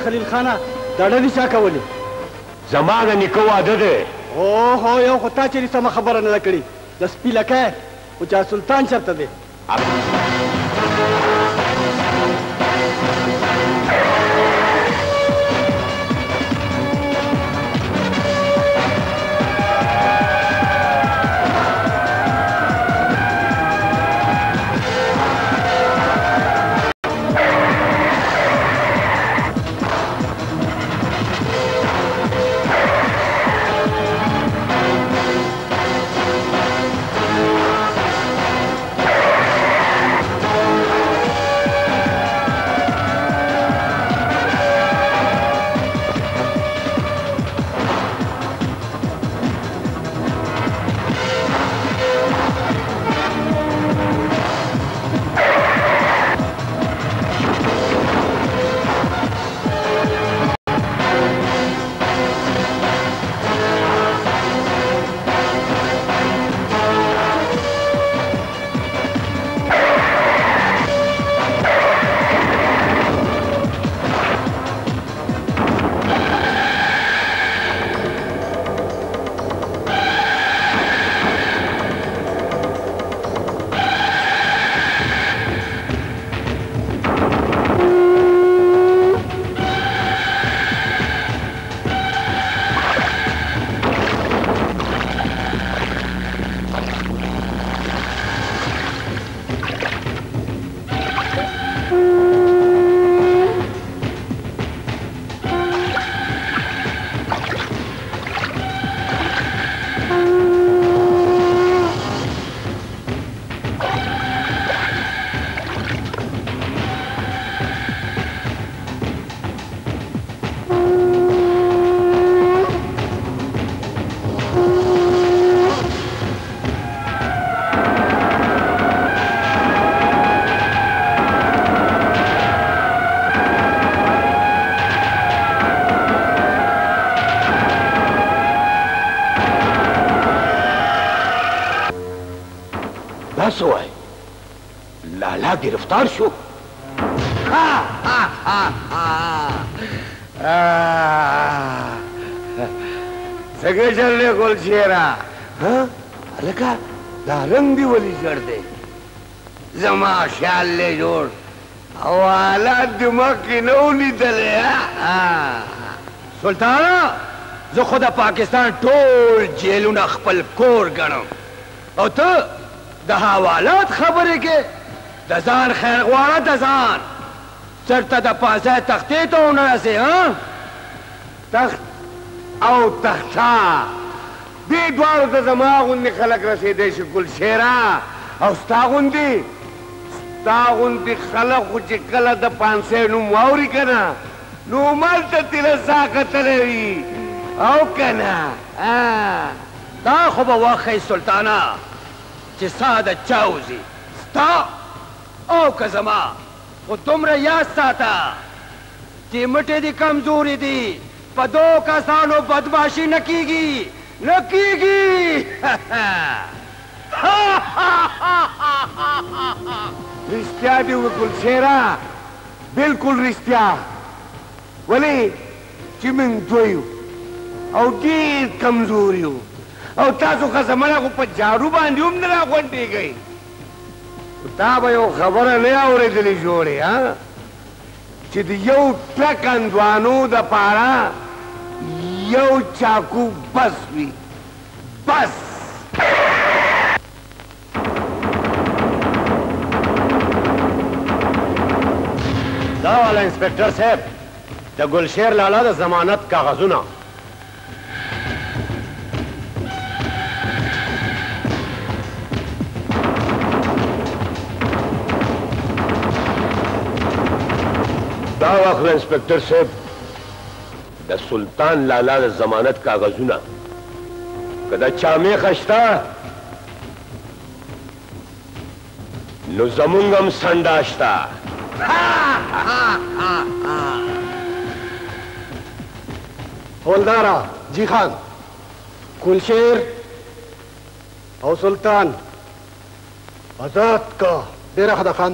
خلیل خانه دا ډلې چا کولې؟ زما د نیکه واده دی. اوهو یو خو تا چېرې سمه خبره نه ده کړې د سپي لکی خو چا سلطان چېرته دی؟ دا څه وایي؟ لالا ګرفتار شو؟ څنګه چل دی ګلشیره؟ هلکه دا رنګ دې ولې ژړ دی؟ زما خیال دی جوړ او حالات دې مخکې نه و لیدلی. سلطانه زه خو د پاکستان ټول جیلونه خپل کور ګڼم او ته د حوالات خبرې کې د ځان خیر غواړه د ځان چېرته د پازه تختې ته ونه رسې تخت او تخته دې دواړو ته زما غوندې خلک رسېدی شي ګلشیره او ستا غوندې خلک خو چې کله د پانسۍ نوم واوري که نه نو همالته تیره ساه کتلی وي او که نه. دا خو به وښیي سلطانه چې سا د چا وځي ستا او که زما خو دومره یاد ساته چې مټې دې کمزورې دي په دو کسانو بدماشي نه کیږي نه کیږي. رښتیا دې وویل ګلشیره بلکل رښتیا ولې چې موږ دوی یو او ډېر کمزور یو او تاسو خصمانه خو په جارو باندې هم نه راغونډېږئ. تا به یو خبره نه اورېدلې جوړې چې د یو ټک اندوانو دپاره یو چاکو بس وي بس. دا والا انسپکټر صاحب د ګلشیر لالا د ضمانت کاغذونه. دا واخله انسپکټر صاحب د سلطان لالا د ضمانت کاغذونه که د چا میخه شته نو زمونږ هم سنډه شته. हवलदारा जी खान कुलशेर और सुल्तान आजाद का डेरा खदा खान